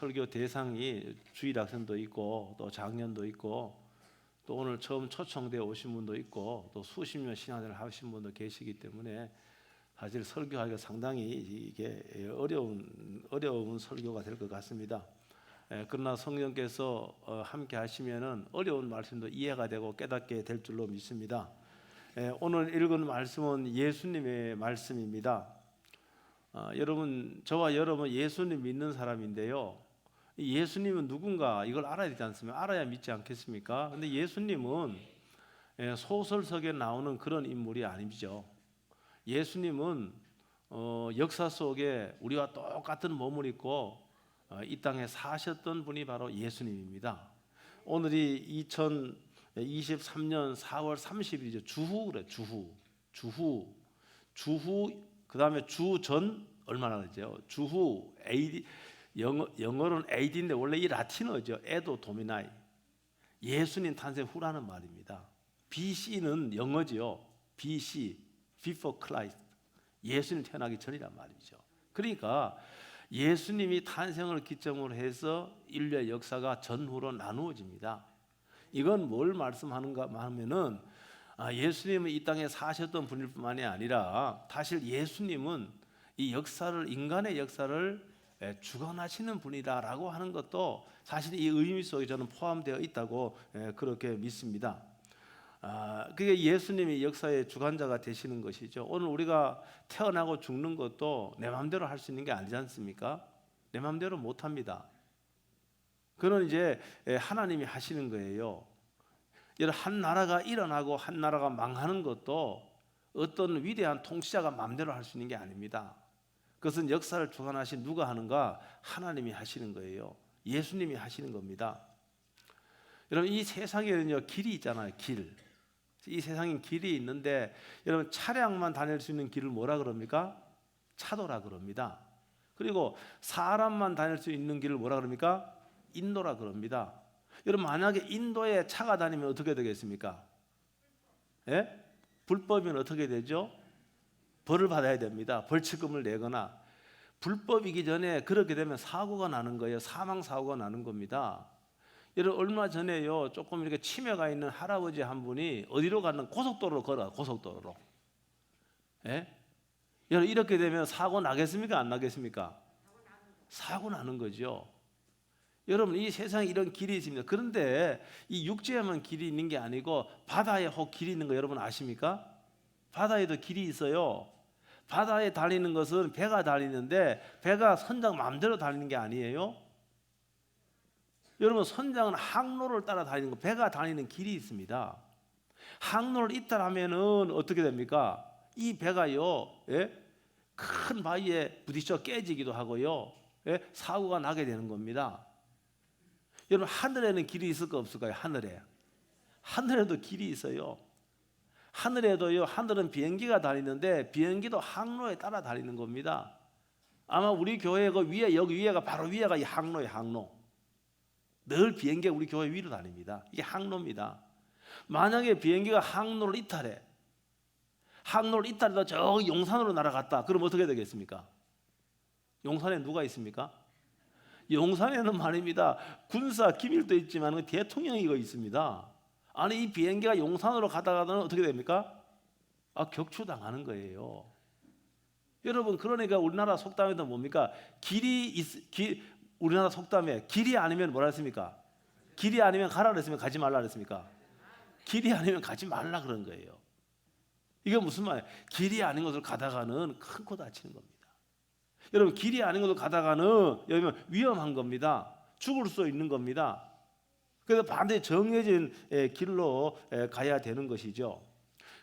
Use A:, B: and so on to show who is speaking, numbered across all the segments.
A: 설교 대상이 주일학생도 있고 또 작년도 있고 또 오늘 처음 초청되어 오신 분도 있고 또 수십 년 신앙생활을 하신 분도 계시기 때문에 사실 설교하기가 상당히 이게 어려운 설교가 될 것 같습니다. 그러나 성령께서 함께 하시면은 어려운 말씀도 이해가 되고 깨닫게 될 줄로 믿습니다. 오늘 읽은 말씀은 예수님의 말씀입니다. 여러분, 저와 여러분 예수님 믿는 사람인데요. 예수님은 누군가 이걸 알아야 되지 않습니까? 알아야 믿지 않겠습니까? 근데 예수님은 소설 속에 나오는 그런 인물이 아니죠. 예수님은 역사 속에 우리와 똑같은 몸을 입고 이 땅에 사셨던 분이 바로 예수님입니다. 오늘이 2023년 4월 30일이죠. 주후 그래. 주후 그다음에 주전 얼마나 되죠? 주후 AD 영어로는 AD인데 원래 이 라틴어죠. 에도 도미나이. 예수님 탄생 후라는 말입니다. BC는 영어죠. BC, Before Christ. 예수님 태어나기 전이란 말이죠. 그러니까 예수님이 탄생을 기점으로 해서 인류의 역사가 전후로 나누어집니다. 이건 뭘 말씀하는가 하면은 예수님은 이 땅에 사셨던 분일 뿐만이 아니라 사실 예수님은 이 역사를, 인간의 역사를 주관하시는 분이다라고 하는 것도 사실 이 의미 속에 저는 포함되어 있다고 그렇게 믿습니다. 그게 예수님이 역사의 주관자가 되시는 것이죠. 오늘 우리가 태어나고 죽는 것도 내 마음대로 할 수 있는 게 아니지 않습니까? 내 마음대로 못 합니다. 그건 이제 하나님이 하시는 거예요. 한 나라가 일어나고 한 나라가 망하는 것도 어떤 위대한 통치자가 마음대로 할 수 있는 게 아닙니다. 그것은 역사를 주관하신 누가 하는가? 하나님이 하시는 거예요. 예수님이 하시는 겁니다. 여러분, 이 세상에는요 길이 있잖아요. 길. 이 세상엔 길이 있는데 여러분, 차량만 다닐 수 있는 길을 뭐라 그럽니까? 차도라 그럽니다. 그리고 사람만 다닐 수 있는 길을 뭐라 그럽니까? 인도라 그럽니다. 여러분, 만약에 인도에 차가 다니면 어떻게 되겠습니까? 불법이면 어떻게 되죠? 벌을 받아야 됩니다. 벌칙금을 내거나. 불법이기 전에 그렇게 되면 사고가 나는 거예요. 사망 사고가 나는 겁니다. 여러분, 얼마 전에요 조금 이렇게 치매가 있는 할아버지 한 분이 어디로 가는 고속도로로 걸어요. 고속도로로. 여러분, 이렇게 되면 사고 나겠습니까? 안 나겠습니까? 사고 나는 거죠. 여러분, 이 세상에 이런 길이 있습니다. 그런데 이 육지에만 길이 있는 게 아니고 바다에 혹 길이 있는 거 여러분 아십니까? 바다에도 길이 있어요. 바다에 달리는 것은 배가 달리는데 배가 선장 마음대로 달리는 게 아니에요. 여러분, 선장은 항로를 따라 다니는 거, 배가 다니는 길이 있습니다. 항로를 이탈하면은 어떻게 됩니까? 이 배가요, 큰 바위에 부딪혀 깨지기도 하고요, 사고가 나게 되는 겁니다. 여러분, 하늘에는 길이 있을까 없을까요? 하늘에도 길이 있어요. 하늘에도요, 하늘은 비행기가 다니는데 비행기도 항로에 따라 다니는 겁니다. 아마 우리 교회 그 위에, 여기 위에가 바로 위에가 이 항로예요. 항로. 늘 비행기가 우리 교회 위로 다닙니다. 이게 항로입니다. 만약에 비행기가 항로를 이탈해, 항로를 이탈해서 저 용산으로 날아갔다. 그럼 어떻게 되겠습니까? 용산에 누가 있습니까? 용산에는 말입니다, 군사 기밀도 있지만 대통령이 있습니다. 아니, 이 비행기가 용산으로 가다가는 어떻게 됩니까? 격추당하는 거예요. 여러분, 그러니까 우리나라 속담에도 뭡니까? 우리나라 속담에 길이 아니면 뭐라 했습니까? 길이 아니면 가라 그랬습니까? 가지 말라 그랬습니까? 길이 아니면 가지 말라 그런 거예요. 이게 무슨 말이에요? 길이 아닌 곳을 가다가는 큰 코 다치는 겁니다. 여러분, 길이 아닌 곳을 가다가는 여러분 위험한 겁니다. 죽을 수 있는 겁니다. 그래서 반드시 정해진 길로 가야 되는 것이죠.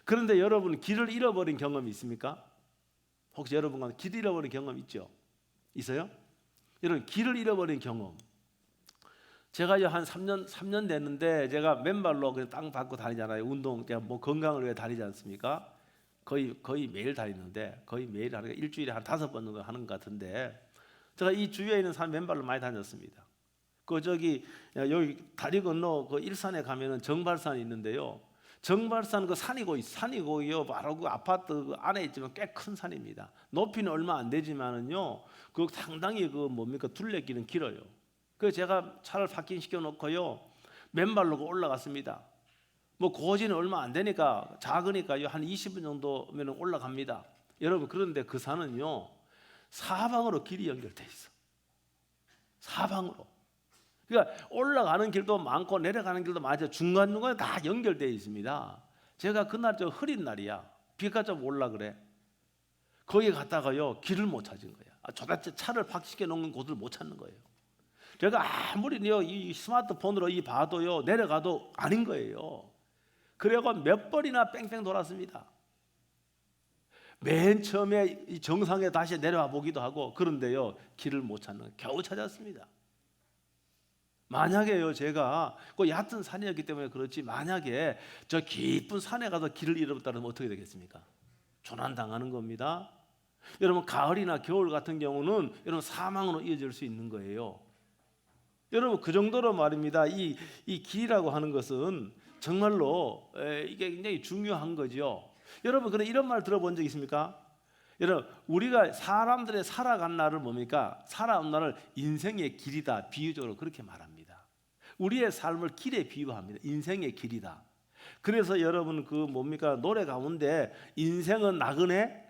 A: 그런데 여러분, 길을 잃어버린 경험이 있습니까? 혹시 여러분과 길 잃어버린 경험 있죠? 있어요? 여러분, 길을 잃어버린 경험. 제가 한 3년 됐는데 제가 맨발로 그냥 땅 밟고 다니잖아요. 운동, 뭐 건강을 위해 다니지 않습니까? 거의 매일 다니는데, 거의 매일 하니까 일주일에 한 5번 정도 하는 것 같은데, 제가 이 주위에 있는 사람 맨발로 많이 다녔습니다. 여기 다리 건너 그 일산에 가면은 정발산이 있는데요. 정발산 그 산이고요. 바로 그 아파트 그 안에 있지만 꽤 큰 산입니다. 높이는 얼마 안 되지만은요, 그 상당히 그 뭡니까 둘레길은 길어요. 그 제가 차를 파킹시켜 놓고요, 맨발로 올라갔습니다. 뭐 고지는 얼마 안 되니까, 작으니까요 한 20분 정도면 올라갑니다. 여러분, 그런데 그 산은요 사방으로 길이 연결돼 있어. 사방으로. 그러니까 올라가는 길도 많고 내려가는 길도 많아요. 중간중간에 다 연결되어 있습니다. 제가 그날 저 흐린 날이야. 비가 좀 올라 그래. 거기 갔다가요 길을 못 찾은 거야. 도대체 차를 파킹시켜 놓은 곳을 못 찾는 거예요. 제가 아무리요 이 스마트폰으로 이 봐도요 내려가도 아닌 거예요. 그래가 몇 번이나 뺑뺑 돌았습니다. 맨 처음에 이 정상에 다시 내려와 보기도 하고, 그런데요 길을 못 찾는, 겨우 찾았습니다. 만약에요 제가 그 얕은 산이었기 때문에 그렇지, 만약에 저 깊은 산에 가서 길을 잃어버렸다면 어떻게 되겠습니까? 조난당하는 겁니다. 여러분, 가을이나 겨울 같은 경우는 여러분 사망으로 이어질 수 있는 거예요. 여러분, 그 정도로 말입니다. 이 길이라고 하는 것은 정말로 이게 굉장히 중요한 거죠. 여러분, 그래 이런 말 들어본 적 있습니까? 여러분, 우리가 사람들의 살아간 날을 뭡니까? 살아온 날을 인생의 길이다, 비유적으로 그렇게 말합니다. 우리의 삶을 길에 비유합니다. 인생의 길이다. 그래서 여러분 그 뭡니까? 노래 가운데 인생은 나그네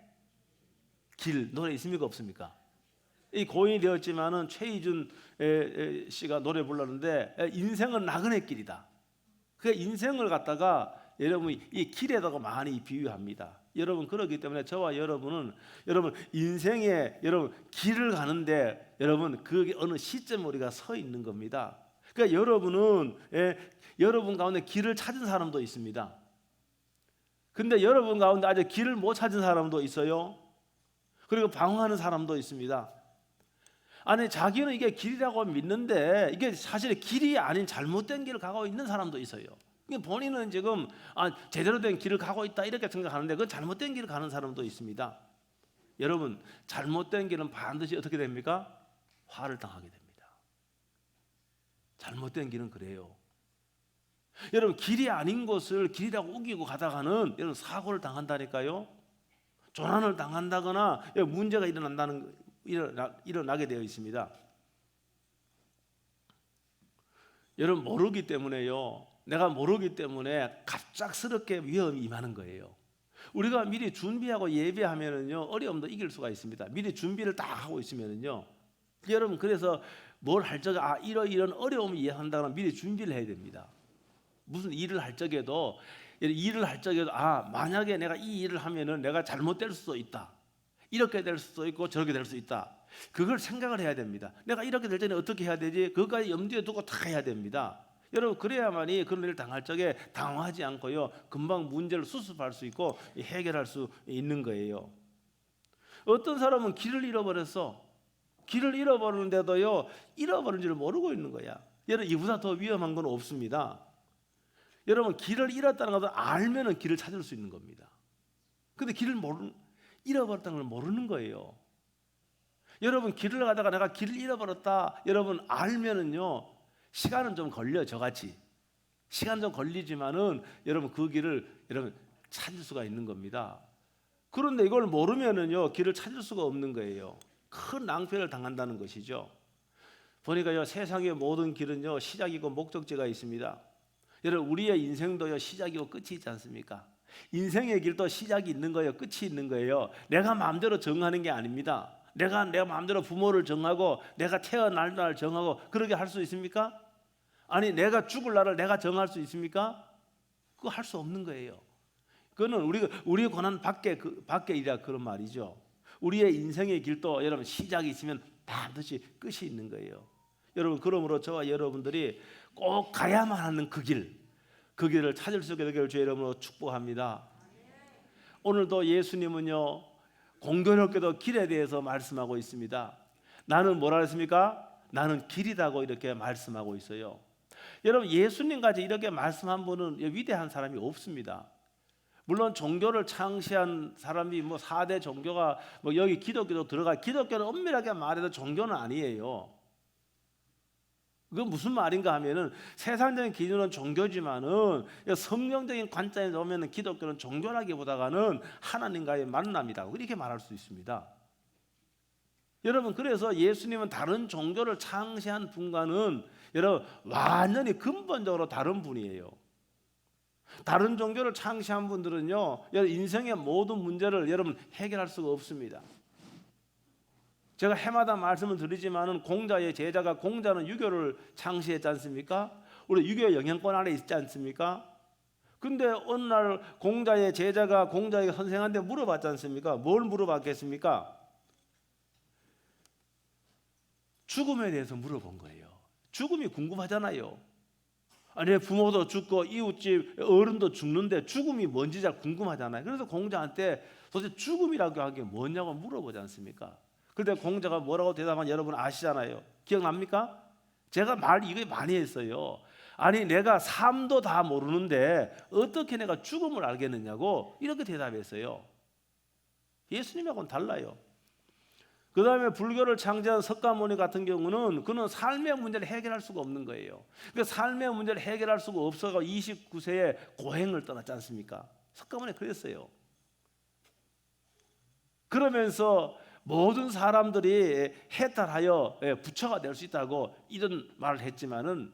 A: 길, 노래 있습니까 없습니까? 이 고인이 되었지만은 최희준 씨가 노래 불렀는데, 인생은 나그네 길이다. 그 인생을 갖다가 여러분 이 길에다가 많이 비유합니다. 여러분, 그렇기 때문에 저와 여러분은 여러분 인생의 여러분 길을 가는데 여러분 그 어느 시점에 우리가 서 있는 겁니다. 그러니까 여러분은 여러분 가운데 길을 찾은 사람도 있습니다. 근데 여러분 가운데 아직 길을 못 찾은 사람도 있어요. 그리고 방황하는 사람도 있습니다. 아니, 자기는 이게 길이라고 믿는데 이게 사실 길이 아닌 잘못된 길을 가고 있는 사람도 있어요. 본인은 지금 제대로 된 길을 가고 있다 이렇게 생각하는데 그 잘못된 길을 가는 사람도 있습니다. 여러분, 잘못된 길은 반드시 어떻게 됩니까? 화를 당하게 됩니다. 잘못된 길은 그래요. 여러분, 길이 아닌 곳을 길이라고 우기고 가다가는 여러분 사고를 당한다니까요. 조난을 당한다거나 문제가 일어나게 되어 있습니다. 여러분, 모르기 때문에요. 내가 모르기 때문에 갑작스럽게 위험이 임하는 거예요. 우리가 미리 준비하고 예배하면은요 어려움도 이길 수가 있습니다. 미리 준비를 다 하고 있으면은요. 여러분, 그래서 뭘 할 적에 이런 어려움이 예상한다면 미리 준비를 해야 됩니다. 무슨 일을 할 적에도 만약에 내가 이 일을 하면은 내가 잘못될 수도 있다. 이렇게 될 수도 있고 저렇게 될 수 있다. 그걸 생각을 해야 됩니다. 내가 이렇게 될 때는 어떻게 해야 되지? 그것까지 염두에 두고 다 해야 됩니다. 여러분, 그래야만이 그런 일을 당할 적에 당황하지 않고요 금방 문제를 수습할 수 있고 해결할 수 있는 거예요. 어떤 사람은 길을 잃어버렸어. 길을 잃어버리는데도요 잃어버린 줄을 모르고 있는 거야. 여러분, 이보다 더 위험한 건 없습니다. 여러분, 길을 잃었다는 것을 알면은 길을 찾을 수 있는 겁니다. 근데 잃어버렸다는 걸 모르는 거예요. 여러분, 길을 가다가 내가 길을 잃어버렸다 여러분 알면은요 시간은 좀 걸려. 저같이 시간 좀 걸리지만은 여러분 그 길을 여러분 찾을 수가 있는 겁니다. 그런데 이걸 모르면은요 길을 찾을 수가 없는 거예요. 큰 낭패를 당한다는 것이죠. 보니까요 세상의 모든 길은요 시작이고 목적지가 있습니다. 여러분, 우리의 인생도요 시작이고 끝이 있지 않습니까? 인생의 길도 시작이 있는 거예요, 끝이 있는 거예요. 내가 마음대로 정하는 게 아닙니다. 내가 마음대로 부모를 정하고 내가 태어날 날 정하고 그렇게 할 수 있습니까? 아니, 내가 죽을 날을 내가 정할 수 있습니까? 그거 할 수 없는 거예요. 그거는 우리의 권한 밖의 일이라 그런 말이죠. 우리의 인생의 길도 여러분 시작이 있으면 반드시 끝이 있는 거예요. 여러분, 그러므로 저와 여러분들이 꼭 가야만 하는 그 길을 찾을 수 있게 되기를 주의 이름으로 축복합니다. 오늘도 예수님은요 공교롭게도 길에 대해서 말씀하고 있습니다. 나는 뭐라 했습니까? 나는 길이라고 이렇게 말씀하고 있어요. 여러분, 예수님까지 이렇게 말씀한 분은 위대한 사람이 없습니다. 물론 종교를 창시한 사람이 4대 종교가 여기 기독교도 기독교는 엄밀하게 말해도 종교는 아니에요. 그건 무슨 말인가 하면은 세상적인 기준은 종교지만은 성경적인 관점에서 보면은 기독교는 종교라기보다는 하나님과의 만남이다. 이렇게 말할 수 있습니다. 여러분, 그래서 예수님은 다른 종교를 창시한 분과는 여러분 완전히 근본적으로 다른 분이에요. 다른 종교를 창시한 분들은요, 여러분 인생의 모든 문제를 여러분 해결할 수가 없습니다. 제가 해마다 말씀을 드리지만은 공자의 제자가 공자는 유교를 창시했지 않습니까? 우리 유교의 영향권 안에 있지 않습니까? 근데 어느 날 공자의 제자가 공자의 선생한테 물어봤지 않습니까? 뭘 물어봤겠습니까? 죽음에 대해서 물어본 거예요. 죽음이 궁금하잖아요. 아니, 부모도 죽고 이웃집 어른도 죽는데 죽음이 뭔지 잘 궁금하잖아요. 그래서 공자한테 도대체 죽음이라고 하는 게 뭐냐고 물어보지 않습니까? 그런데 공자가 뭐라고 대답한 여러분 아시잖아요. 기억납니까? 제가 이거 많이 했어요. 아니, 내가 삶도 다 모르는데 어떻게 내가 죽음을 알겠느냐고 이렇게 대답했어요. 예수님하고는 달라요. 그 다음에 불교를 창제한 석가모니 같은 경우는 그는 삶의 문제를 해결할 수가 없는 거예요. 그 삶의 문제를 해결할 수가 없어서 29세에 고행을 떠났지 않습니까? 석가모니 그랬어요. 그러면서 모든 사람들이 해탈하여 부처가 될 수 있다고 이런 말을 했지만은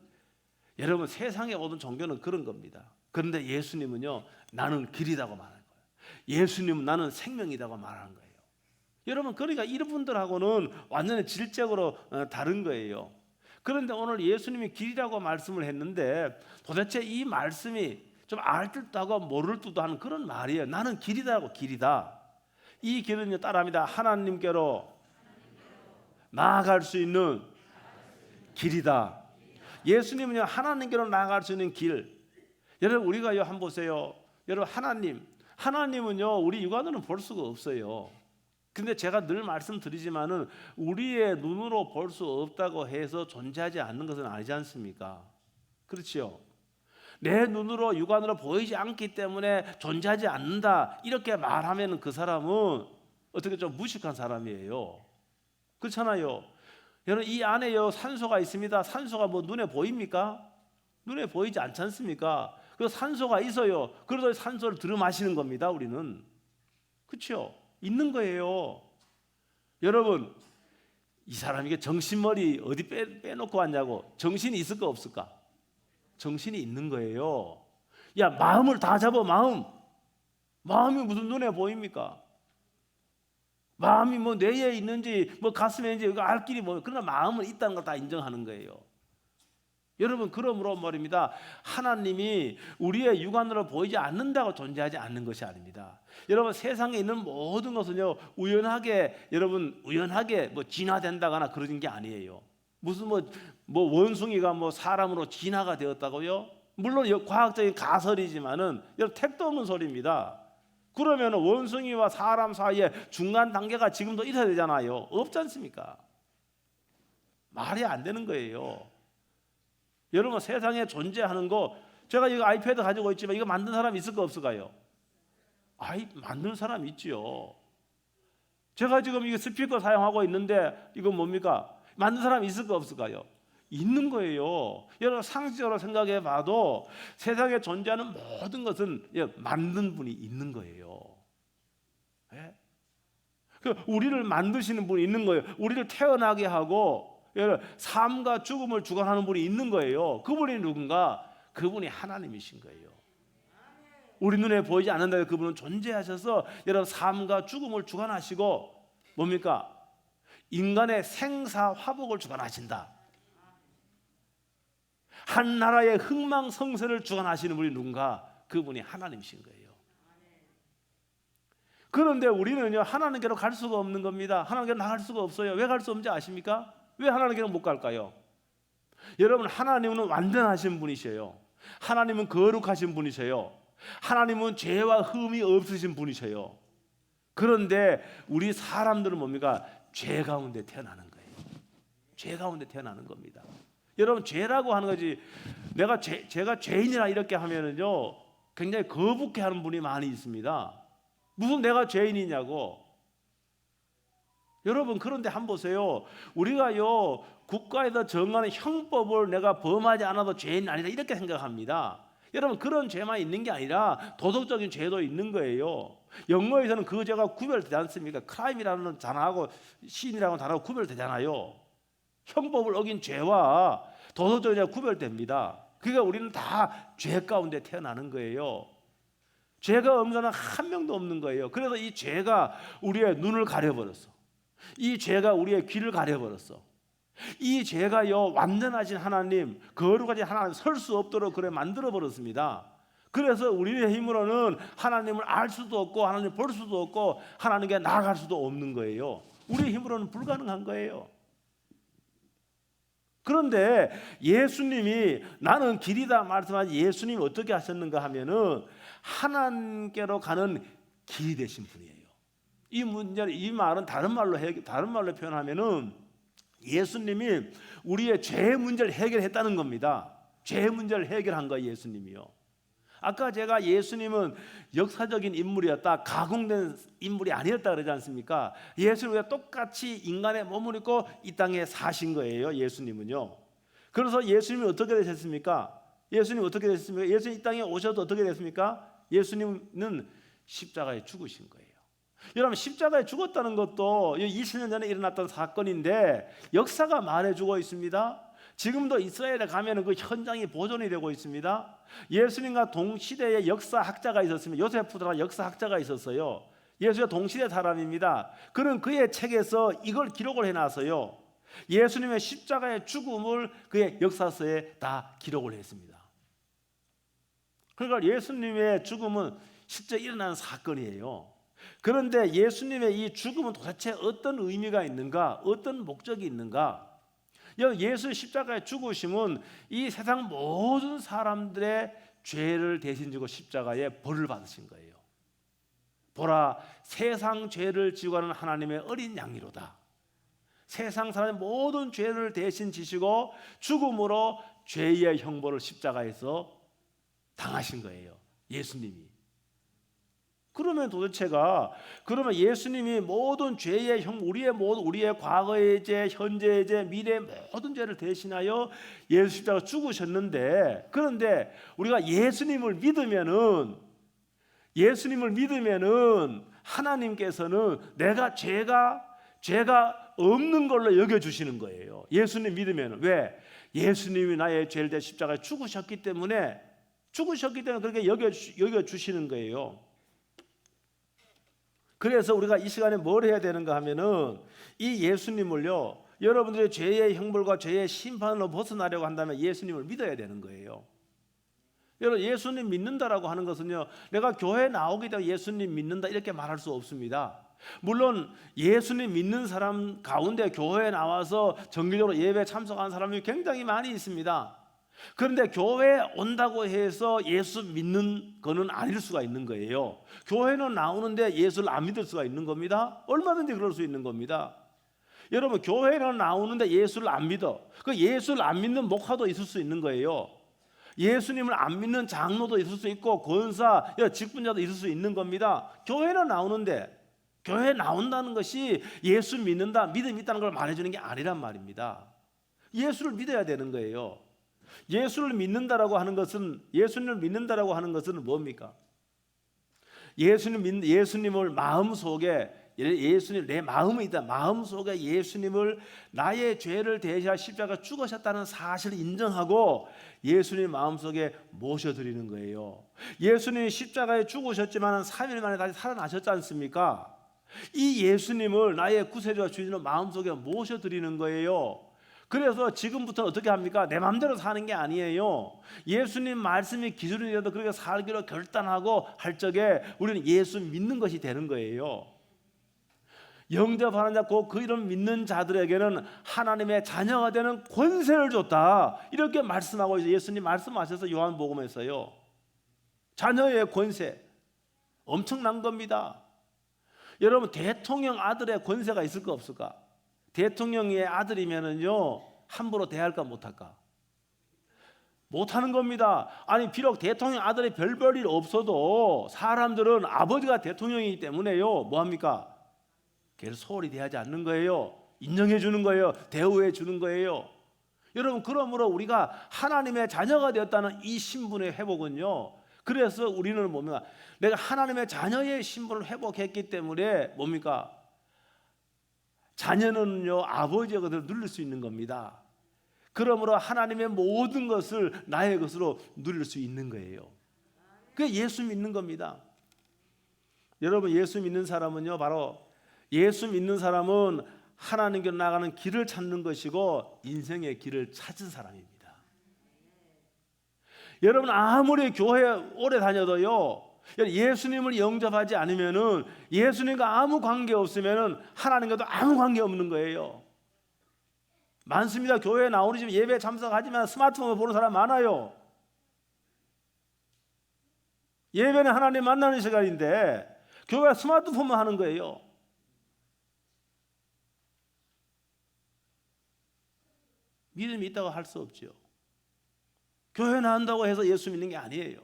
A: 여러분 세상의 모든 종교는 그런 겁니다. 그런데 예수님은요, 나는 길이라고 말하는 거예요. 예수님은 나는 생명이라고 말하는 거예요. 여러분, 그러니까 이런 분들하고는 완전히 질적으로 다른 거예요. 그런데 오늘 예수님이 길이라고 말씀을 했는데 도대체 이 말씀이 좀 알 듯도 하고 모를 듯도 하는 그런 말이에요. 나는 길이다고, 길이다. 이 길은요, 따라합니다. 하나님께로 나아갈 수 있는 길이다. 예수님은요, 하나님께로 나아갈 수 있는 길. 여러분, 우리가요, 한번 보세요. 여러분, 하나님은요, 우리 육안으로는 볼 수가 없어요. 근데 제가 늘 말씀드리지만은 우리의 눈으로 볼 수 없다고 해서 존재하지 않는 것은 아니지 않습니까? 그렇지요? 내 눈으로 육안으로 보이지 않기 때문에 존재하지 않는다 이렇게 말하면 그 사람은 어떻게 좀 무식한 사람이에요. 그렇잖아요. 여러분, 이 안에요 산소가 있습니다. 산소가 뭐 눈에 보입니까? 눈에 보이지 않지 않습니까? 그 산소가 있어요. 그래도 산소를 들여 마시는 겁니다. 우리는. 그렇죠? 있는 거예요. 여러분, 이 사람에게 정신머리 어디 빼놓고 왔냐고. 정신이 있을까 없을까? 정신이 있는 거예요. 야, 마음을 다 잡아. 마음이 무슨 눈에 보입니까? 마음이 뭐 뇌에 있는지 뭐 가슴에 있는지 알 길이 뭐, 그러나 마음은 있다는 걸 다 인정하는 거예요. 여러분, 그러므로 말입니다. 하나님이 우리의 육안으로 보이지 않는다고 존재하지 않는 것이 아닙니다. 여러분, 세상에 있는 모든 것은요 우연하게 뭐 진화된다거나 그러는 게 아니에요. 무슨 뭐 원숭이가 뭐 사람으로 진화가 되었다고요? 물론 과학적인 가설이지만은 여러분 택도 없는 소리입니다. 그러면 원숭이와 사람 사이에 중간 단계가 지금도 있어야 되잖아요. 없지 않습니까? 말이 안 되는 거예요. 여러분, 세상에 존재하는 거, 제가 이거 아이패드 가지고 있지만 이거 만든 사람 있을까 없을까요? 만든 사람 있지요. 제가 지금 이거 스피커 사용하고 있는데 이거 뭡니까? 만든 사람 있을까 없을까요? 있는 거예요. 여러분, 상식적으로 생각해 봐도 세상에 존재하는 모든 것은 만든 분이 있는 거예요. 네? 우리를 만드시는 분이 있는 거예요. 우리를 태어나게 하고 삶과 죽음을 주관하는 분이 있는 거예요. 그분이 누군가? 그분이 하나님이신 거예요. 우리 눈에 보이지 않는다. 그분은 존재하셔서 여러분 삶과 죽음을 주관하시고 뭡니까? 인간의 생사화복을 주관하신다. 한 나라의 흥망성쇠를 주관하시는 분이 누군가? 그분이 하나님이신 거예요. 그런데 우리는요 하나님께로 갈 수가 없는 겁니다. 하나님께로 나갈 수가 없어요. 왜 갈 수 없는지 아십니까? 왜 하나님께로 못 갈까요? 여러분, 하나님은 완전하신 분이셔요. 하나님은 거룩하신 분이셔요. 하나님은 죄와 흠이 없으신 분이셔요. 그런데 우리 사람들은 뭡니까? 죄 가운데 태어나는 거예요. 죄 가운데 태어나는 겁니다. 여러분, 죄라고 하는 거지, 제가 죄인이라 이렇게 하면은요 굉장히 거북해하는 분이 많이 있습니다. 무슨 내가 죄인이냐고. 여러분, 그런데 한번 보세요. 우리가요 국가에서 정하는 형법을 내가 범하지 않아도 죄인 아니다 이렇게 생각합니다. 여러분, 그런 죄만 있는 게 아니라 도덕적인 죄도 있는 거예요. 영어에서는 그 죄가 구별되지 않습니까? 크라임이라는 단어하고 신이라는 단어하고 구별되잖아요. 형법을 어긴 죄와 도덕적인 죄가 구별됩니다. 그러니까 우리는 다 죄 가운데 태어나는 거예요. 죄가 없는 사람은 한 명도 없는 거예요. 그래서 이 죄가 우리의 눈을 가려버렸어. 이 죄가 우리의 귀를 가려버렸어. 이 죄가요, 완전하신 하나님, 거룩하신 하나님 설 수 없도록 그래 만들어버렸습니다. 그래서 우리의 힘으로는 하나님을 알 수도 없고 하나님을 볼 수도 없고 하나님께 나아갈 수도 없는 거예요. 우리의 힘으로는 불가능한 거예요. 그런데 예수님이 나는 길이다 말씀한 예수님이 어떻게 하셨는가 하면은 하나님께로 가는 길이 되신 분이에요. 이 말은 다른 말로 표현하면은 예수님이 우리의 죄 문제를 해결했다는 겁니다. 죄 문제를 해결한 거예요, 예수님이요. 아까 제가 예수님은 역사적인 인물이었다, 가공된 인물이 아니었다 그러지 않습니까? 예수님과 똑같이 인간의 몸을 입고 이 땅에 사신 거예요, 예수님은요. 그래서 예수님이 어떻게 되셨습니까? 예수님 이 땅에 오셔도 어떻게 됐습니까? 예수님은 십자가에 죽으신 거예요. 여러분, 십자가에 죽었다는 것도 20년 전에 일어났던 사건인데 역사가 말해주고 있습니다. 지금도 이스라엘에 가면 그 현장이 보존이 되고 있습니다. 예수님과 동시대의 역사학자가 있었습니다. 요세푸라는 역사학자가 있었어요. 예수와 동시대 사람입니다. 그는 그의 책에서 이걸 기록을 해놨어요. 예수님의 십자가의 죽음을 그의 역사서에 다 기록을 했습니다. 그러니까 예수님의 죽음은 실제 일어난 사건이에요. 그런데 예수님의 이 죽음은 도대체 어떤 의미가 있는가, 어떤 목적이 있는가? 예수의 십자가에 죽으심은 이 세상 모든 사람들의 죄를 대신 지고 십자가에 벌을 받으신 거예요. 보라, 세상 죄를 지고 가는 하나님의 어린 양이로다. 세상 사람의 모든 죄를 대신 지시고 죽음으로 죄의 형벌을 십자가에서 당하신 거예요, 예수님이. 그러면 예수님이 모든 죄의 우리의 과거의 죄, 현재의 죄, 미래의 모든 죄를 대신하여 예수 십자가 죽으셨는데, 그런데 우리가 예수님을 믿으면은 하나님께서는 내가 죄가 없는 걸로 여겨 주시는 거예요. 예수님 믿으면은. 왜? 예수님이 나의 죄를 대신 십자가에 죽으셨기 때문에 그렇게 여겨 주시는 거예요. 그래서 우리가 이 시간에 뭘 해야 되는가 하면은 이 예수님을요, 여러분들의 죄의 형벌과 죄의 심판으로 벗어나려고 한다면 예수님을 믿어야 되는 거예요. 여러분, 예수님 믿는다라고 하는 것은요, 내가 교회 나오기 때문에 예수님 믿는다 이렇게 말할 수 없습니다. 물론 예수님 믿는 사람 가운데 교회에 나와서 정기적으로 예배 참석하는 사람이 굉장히 많이 있습니다. 그런데 교회에 온다고 해서 예수 믿는 거는 아닐 수가 있는 거예요. 교회는 나오는데 예수를 안 믿을 수가 있는 겁니다. 얼마든지 그럴 수 있는 겁니다. 여러분, 교회는 나오는데 예수를 안 믿어. 그 예수를 안 믿는 목사도 있을 수 있는 거예요. 예수님을 안 믿는 장로도 있을 수 있고 권사, 직분자도 있을 수 있는 겁니다. 교회는 나오는데, 교회에 나온다는 것이 예수 믿는다, 믿음이 있다는 걸 말해주는 게 아니란 말입니다. 예수를 믿어야 되는 거예요. 예수님을 믿는다라고 하는 것은 뭡니까? 예수님을 마음속에, 내 마음이 있다. 마음속에 예수님을 나의 죄를 대신하여 십자가 죽으셨다는 사실을 인정하고 예수님 마음속에 모셔드리는 거예요. 예수님이 십자가에 죽으셨지만 3일 만에 다시 살아나셨지 않습니까? 이 예수님을 나의 구세주와 주인으로 마음속에 모셔드리는 거예요. 그래서 지금부터 어떻게 합니까? 내 마음대로 사는 게 아니에요. 예수님 말씀이 기준이 되어도 그렇게 살기로 결단하고 할 적에 우리는 예수 믿는 것이 되는 거예요. 영접하는 자, 그 이름 믿는 자들에게는 하나님의 자녀가 되는 권세를 줬다, 이렇게 말씀하고 있어요. 예수님 말씀하셔서 요한복음에서요. 자녀의 권세 엄청난 겁니다. 여러분, 대통령 아들의 권세가 있을까 없을까? 대통령의 아들이면은요, 함부로 대할까 못할까? 못하는 겁니다. 아니, 비록 대통령 아들의 별볼일 없어도 사람들은 아버지가 대통령이기 때문에요, 뭐합니까? 걔를 소홀히 대하지 않는 거예요. 인정해 주는 거예요. 대우해 주는 거예요. 여러분, 그러므로 우리가 하나님의 자녀가 되었다는 이 신분의 회복은요, 그래서 우리는 뭡니까? 내가 하나님의 자녀의 신분을 회복했기 때문에 뭡니까? 자녀는요 아버지의 것을 누릴 수 있는 겁니다. 그러므로 하나님의 모든 것을 나의 것으로 누릴 수 있는 거예요. 그게 예수 믿는 겁니다. 여러분, 예수 믿는 사람은요 바로 예수 믿는 사람은 하나님께로 나가는 길을 찾는 것이고 인생의 길을 찾은 사람입니다. 여러분, 아무리 교회 오래 다녀도요 예수님을 영접하지 않으면은, 예수님과 아무 관계 없으면은 하나님과도 아무 관계 없는 거예요. 많습니다. 교회에 나오는 집 예배 참석하지만 스마트폰을 보는 사람 많아요. 예배는 하나님 만나는 시간인데 교회가 스마트폰만 하는 거예요. 믿음이 있다고 할 수 없죠. 교회 나온다고 해서 예수 믿는 게 아니에요.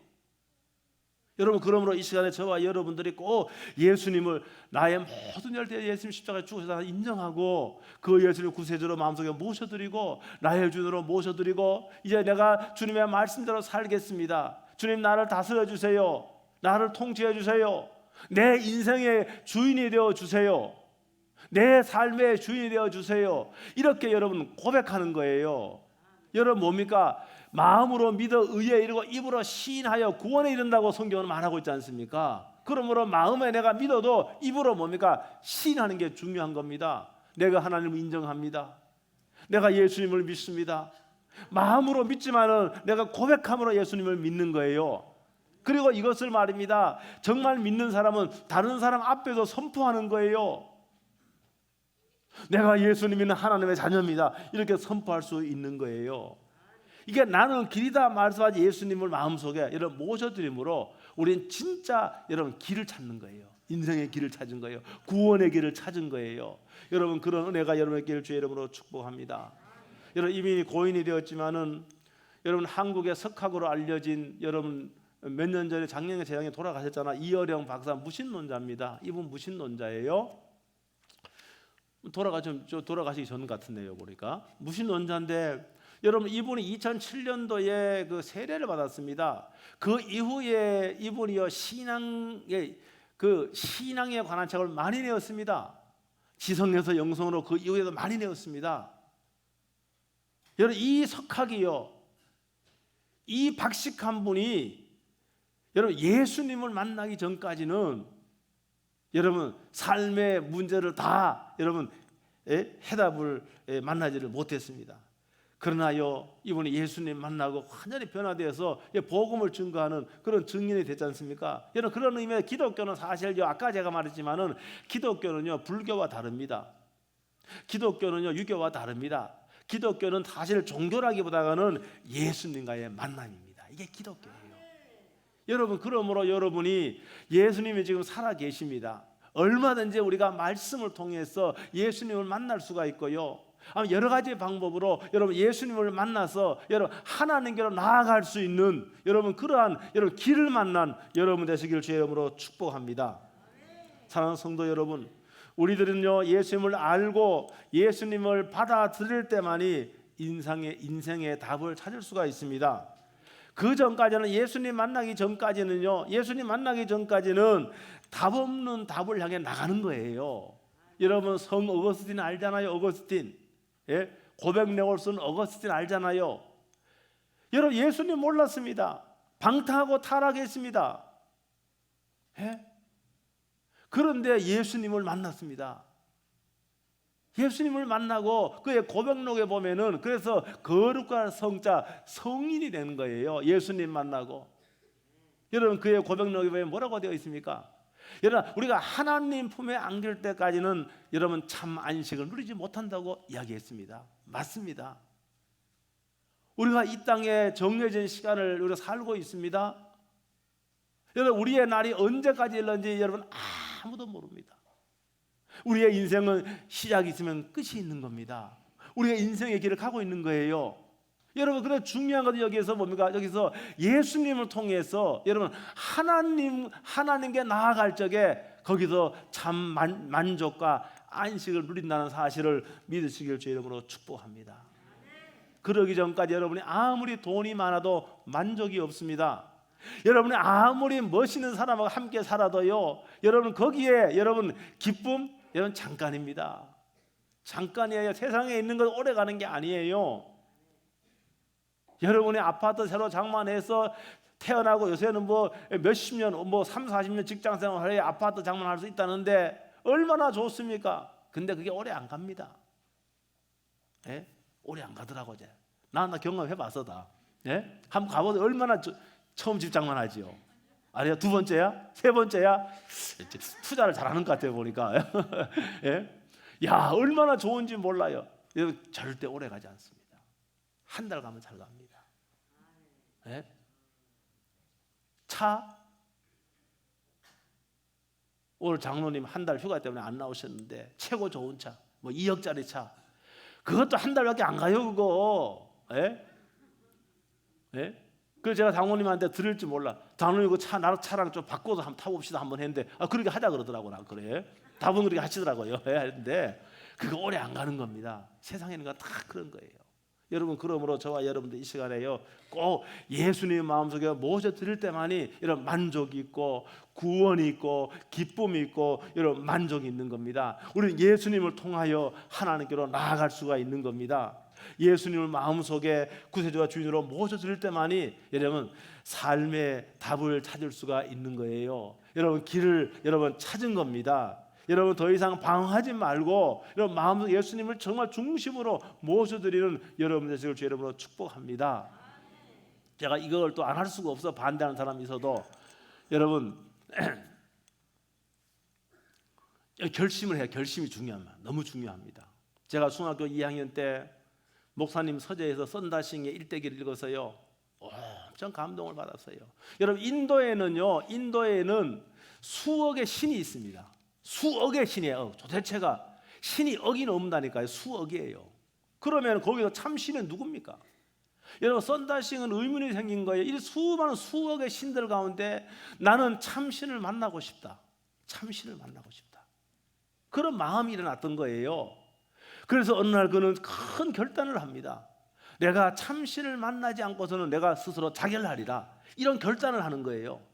A: 여러분, 그러므로 이 시간에 저와 여러분들이 꼭 예수님을 나의 모든 열대 예수님 십자가에 죽으셔서 인정하고 그 예수님 구세주로 마음속에 모셔드리고 나의 주님으로 모셔드리고, 이제 내가 주님의 말씀대로 살겠습니다. 주님, 나를 다스려 주세요. 나를 통치해 주세요. 내 인생의 주인이 되어 주세요. 내 삶의 주인이 되어 주세요. 이렇게 여러분 고백하는 거예요. 여러분, 뭡니까? 마음으로 믿어 의에 이르고 입으로 시인하여 구원에 이른다고 성경은 말하고 있지 않습니까? 그러므로 마음에 내가 믿어도 입으로 뭡니까? 시인하는 게 중요한 겁니다. 내가 하나님을 인정합니다. 내가 예수님을 믿습니다. 마음으로 믿지만은 내가 고백함으로 예수님을 믿는 거예요. 그리고 이것을 말입니다. 정말 믿는 사람은 다른 사람 앞에서 선포하는 거예요. 내가 예수님 믿는 하나님의 자녀입니다. 이렇게 선포할 수 있는 거예요. 이게 나는 길이다 말씀하지 예수님을 마음속에 여러분 모셔드림으로 우리는 진짜 여러분 길을 찾는 거예요. 인생의 길을 찾은 거예요. 구원의 길을 찾은 거예요. 여러분, 그런 은혜가 여러분의 길을 주의 이름으로 축복합니다. 여러분, 이미 고인이 되었지만은 여러분, 한국의 석학으로 알려진, 여러분 몇 년 전에 작년에 재작년에 돌아가셨잖아. 이어령 박사, 무신론자입니다. 이분 무신론자예요. 돌아가시기 전 같은데요, 보니까 무신론자인데, 여러분, 이분이 2007년도에 그 세례를 받았습니다. 그 이후에 이분이요 신앙에 관한 책을 많이 내었습니다. 지성에서 영성으로 그 이후에도 많이 내었습니다. 여러분, 이 석학이요, 이 박식한 분이 여러분 예수님을 만나기 전까지는 여러분 삶의 문제를 다 여러분 해답을 만나지를 못했습니다. 그러나요, 이분이 예수님 만나고 완전히 변화되어서 복음을 증거하는 그런 증인이 됐지 않습니까? 여러분, 그런 의미에서 기독교는 사실요, 아까 제가 말했지만은 기독교는요 불교와 다릅니다. 기독교는요 유교와 다릅니다. 기독교는 사실 종교라기보다는 예수님과의 만남입니다. 이게 기독교예요. 여러분, 그러므로 여러분이 예수님이 지금 살아 계십니다. 얼마든지 우리가 말씀을 통해서 예수님을 만날 수가 있고요, 여러 가지 방법으로 여러분 예수님을 만나서 여러분 하나님께로 나아갈 수 있는 여러분 그러한 여러분 길을 만난 여러분 되시길 주의 이름으로 축복합니다. 사랑하는 성도 여러분, 우리들은요 예수님을 알고 예수님을 받아들일 때만이 인생의 답을 찾을 수가 있습니다. 그 전까지는 예수님 만나기 전까지는 답 없는 답을 향해 나가는 거예요. 여러분, 성 어거스틴 알잖아요. 어거스틴, 고백력을 쓴 어거스틴 알잖아요. 여러분, 예수님 몰랐습니다. 방탕하고 타락했습니다. 그런데 예수님을 만났습니다. 예수님을 만나고 그의 고백록에 보면은 그래서 거룩한 성자 성인이 되는 거예요. 예수님 만나고. 여러분, 그의 고백록에 보면 뭐라고 되어 있습니까? 여러분, 우리가 하나님 품에 안길 때까지는 여러분 참 안식을 누리지 못한다고 이야기했습니다. 맞습니다. 우리가 이 땅에 정해진 시간을 우리가 살고 있습니다. 여러분, 우리의 날이 언제까지 일는지 여러분 아무도 모릅니다. 우리의 인생은 시작이 있으면 끝이 있는 겁니다. 우리가 인생의 길을 가고 있는 거예요. 여러분, 그래 중요한 것은 여기서 뭡니까? 여기서 예수님을 통해서 여러분 하나님께 나아갈 적에 거기서 참 만족과 안식을 누린다는 사실을 믿으시길 주의 이름으로 축복합니다. 그러기 전까지 여러분이 아무리 돈이 많아도 만족이 없습니다. 여러분이 아무리 멋있는 사람하고 함께 살아도요, 여러분 거기에 여러분 기쁨, 여러분 잠깐입니다. 잠깐이에요. 세상에 있는 건 오래 가는 게 아니에요. 여러분이 아파트 새로 장만해서 태어나고 요새는 뭐 몇십 년, 뭐 3, 40년 직장 생활에 아파트 장만할 수 있다는데 얼마나 좋습니까? 근데 그게 오래 안 갑니다. 예? 오래 안 가더라고. 나 경험해봤어 다. 예? 한번 가보세요. 얼마나 처음 집 장만하지요. 아니야, 두 번째야, 세 번째야. 투자를 잘하는 것 같아요 보니까. 예? 야, 얼마나 좋은지 몰라요. 절대 오래 가지 않습니다. 한 달 가면 잘 갑니다. 예? 차, 오늘 장로님 한 달 휴가 때문에 안 나오셨는데 최고 좋은 차, 뭐 2억짜리 차, 그것도 한 달밖에 안 가요 그거. 예? 예? 그래서 제가 장로님한테 들을 줄 몰라. 장로님 그 차랑 좀 바꿔서 한번 타봅시다 한번 했는데, 그렇게 하자 그러더라고. 나 그래. 답은 그렇게 하시더라고요. 했는데 그거 오래 안 가는 겁니다. 세상에 있는 건 다 그런 거예요. 여러분, 그러므로 저와 여러분들 이 시간에요, 꼭 예수님 마음속에 모셔 드릴 때만이 이런 만족이 있고 구원이 있고 기쁨이 있고 이런 만족이 있는 겁니다. 우리는 예수님을 통하여 하나님께로 나아갈 수가 있는 겁니다. 예수님을 마음속에 구세주와 주인으로 모셔 드릴 때만이 여러분 삶의 답을 찾을 수가 있는 거예요. 여러분 길을 여러분 찾은 겁니다. 여러분 더 이상 방황하지 말고 여러분 마음속 예수님을 정말 중심으로 모셔드리는 여러분 되시길 주 여러분으로 축복합니다. 제가 이걸 또 안 할 수가 없어 반대하는 사람이 있어도 여러분 결심을 해야, 결심이 중요합니다. 너무 중요합니다. 제가 중학교 2학년 때 목사님 서재에서 썬다싱의 일대기를 읽어서요 엄청 감동을 받았어요. 여러분 인도에는 수억의 신이 있습니다. 수억의 신이에요. 도대체가 신이 억이 넘는다니까요. 수억이에요. 그러면 거기서 참 신은 누굽니까? 여러분 썬다싱은 의문이 생긴 거예요. 이 수많은 수억의 신들 가운데 나는 참신을 만나고 싶다. 참신을 만나고 싶다. 그런 마음이 일어났던 거예요. 그래서 어느 날 그는 큰 결단을 합니다. 내가 참신을 만나지 않고서는 내가 스스로 자결하리라. 이런 결단을 하는 거예요.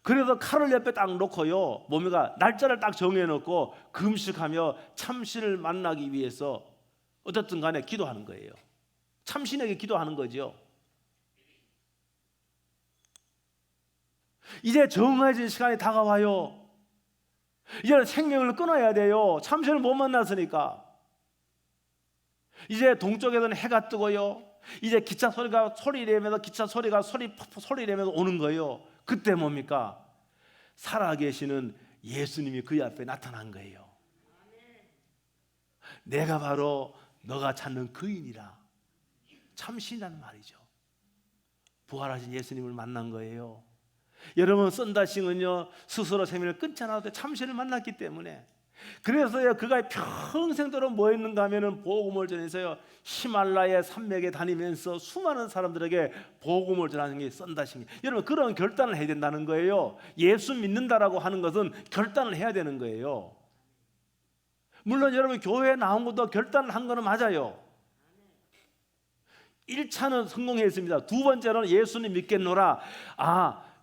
A: 그래서 칼을 옆에 딱 놓고요, 몸에가 날짜를 딱 정해놓고 금식하며 참신을 만나기 위해서 어쨌든 간에 기도하는 거예요. 참신에게 기도하는 거죠. 이제 정해진 시간이 다가와요. 이제는 생명을 끊어야 돼요. 참신을 못 만났으니까. 이제 동쪽에서는 해가 뜨고요, 이제 기차 소리가 소리내면서 소리내면서 오는 거예요. 그때 뭡니까? 살아계시는 예수님이 그 앞에 나타난 거예요. 내가 바로 너가 찾는 그인이라. 참신이라는 말이죠. 부활하신 예수님을 만난 거예요. 여러분 썬다싱은요 스스로 생명을 끊지 않아도 참신을 만났기 때문에, 그래서요 그가 평생도록 뭐 했는가 하면은 복음을 전해서요 히말라야 산맥에 다니면서 수많은 사람들에게 복음을 전하는 게 썬다싱. 여러분 그런 결단을 해야 된다는 거예요. 예수 믿는다라고 하는 것은 결단을 해야 되는 거예요. 물론 여러분 교회에 나온 것도 결단을 한 거는 맞아요. 1차는 성공했습니다. 두 번째로는 예수님 믿겠노라.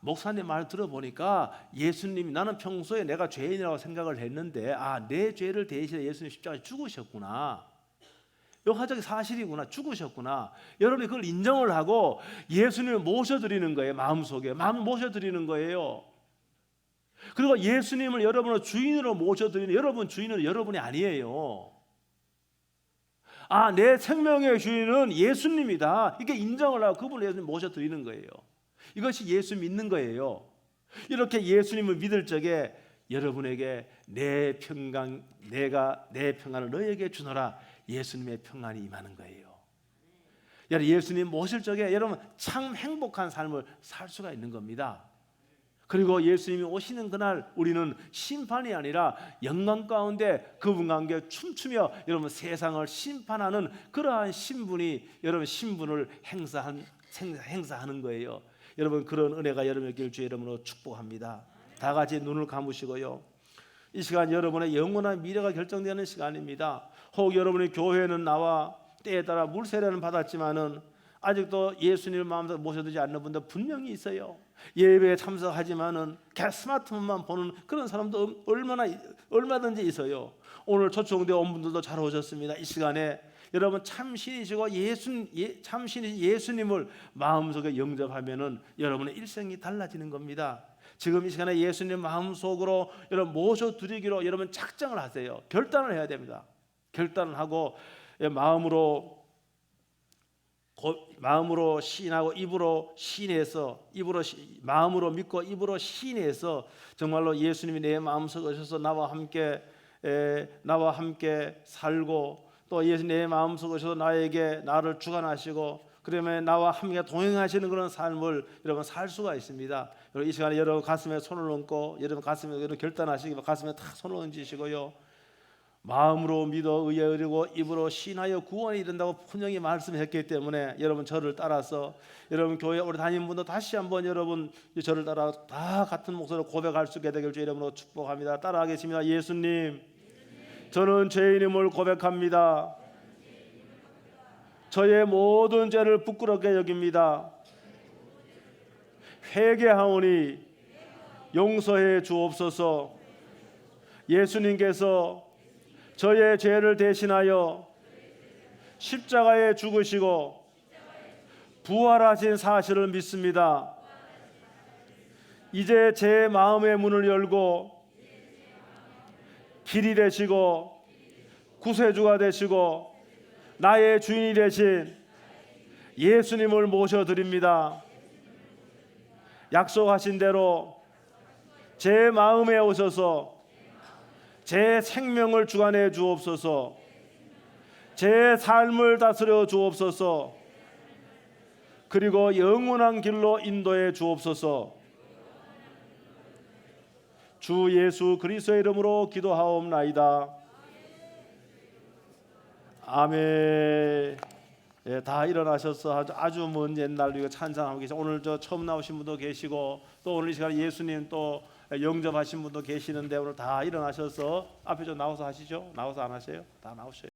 A: 목사님 말 들어보니까 예수님이, 나는 평소에 내가 죄인이라고 생각을 했는데 내 죄를 대신해 예수님 십자가에 죽으셨구나. 역사적 사실이구나. 죽으셨구나. 여러분이 그걸 인정을 하고 예수님을 모셔드리는 거예요. 마음속에 마음을 모셔드리는 거예요. 그리고 예수님을 여러분의 주인으로 모셔드리는, 여러분 주인은 여러분이 아니에요. 내 생명의 주인은 예수님이다. 이게 인정을 하고 그분을 예수님 모셔드리는 거예요. 이것이 예수 믿는 거예요. 이렇게 예수님을 믿을 적에 여러분에게 내 평안을 너에게 주노라. 예수님의 평안이 임하는 거예요. 여러분 예수님 모실 적에 여러분 참 행복한 삶을 살 수가 있는 겁니다. 그리고 예수님이 오시는 그날 우리는 심판이 아니라 영광 가운데 그분과 함께 춤추며 여러분 세상을 심판하는 그러한 여러분 신분을 행사하는 거예요. 여러분 그런 은혜가 여러분에게 주 이름으로 축복합니다. 다 같이 눈을 감으시고요, 이 시간 여러분의 영원한 미래가 결정되는 시간입니다. 혹 여러분의 교회는 나와 때에 따라 물세례는 받았지만은 아직도 예수님을 마음속에 모셔두지 않는 분들 분명히 있어요. 예배에 참석하지만은 그냥 스마트폰만 보는 그런 사람도 얼마든지 있어요. 오늘 초청돼 온 분들도 잘 오셨습니다. 이 시간에 여러분 참신이시고 참신이신 예수님을 마음속에 영접하면은 여러분의 일생이 달라지는 겁니다. 지금 이 시간에 예수님 마음속으로 여러분 모셔드리기로 여러분 작정을 하세요. 결단을 해야 됩니다. 결단을 하고 마음으로 시인하고 입으로 시인해서 마음으로 믿고 입으로 시인해서 정말로 예수님이 내 마음속에 오셔서 나와 함께 살고 또 예수님 내 마음속에 오셔서 나를 주관하시고 그러면 나와 함께 동행하시는 그런 삶을 여러분 살 수가 있습니다. 이 시간에 여러분 가슴에 손을 얹고 여러분 가슴에 여러분 결단하시기 가슴에 탁 손을 얹으시고요. 마음으로 믿어 의뢰하고 입으로 신하여 구원에 이른다고 분명히 말씀했기 때문에 여러분 저를 따라서 여러분 교회 오래 다니는 분도 다시 한번 여러분 저를 따라 다 같은 목소리로 고백할 수 있게 되길 주 이름으로 축복합니다. 따라하겠습니다. 예수님, 저는 죄인임을 고백합니다. 저의 모든 죄를 부끄럽게 여깁니다. 회개하오니 용서해 주옵소서. 예수님께서 저의 죄를 대신하여 십자가에 죽으시고 부활하신 사실을 믿습니다. 이제 제 마음의 문을 열고 길이 되시고 구세주가 되시고 나의 주인이 되신 예수님을 모셔드립니다. 약속하신 대로 제 마음에 오셔서 제 생명을 주관해 주옵소서. 제 삶을 다스려 주옵소서. 그리고 영원한 길로 인도해 주옵소서. 주 예수 그리스도의 이름으로 기도하옵나이다. 아멘. 예, 다 일어나셔서 아주 먼 옛날로 이거 찬양하고 계시고 오늘 저 처음 나오신 분도 계시고 또 오늘 이 시간에 예수님 또 영접하신 분도 계시는데 오늘 다 일어나셔서 앞에 좀 나와서 하시죠. 나와서 안 하세요? 다 나오셔요.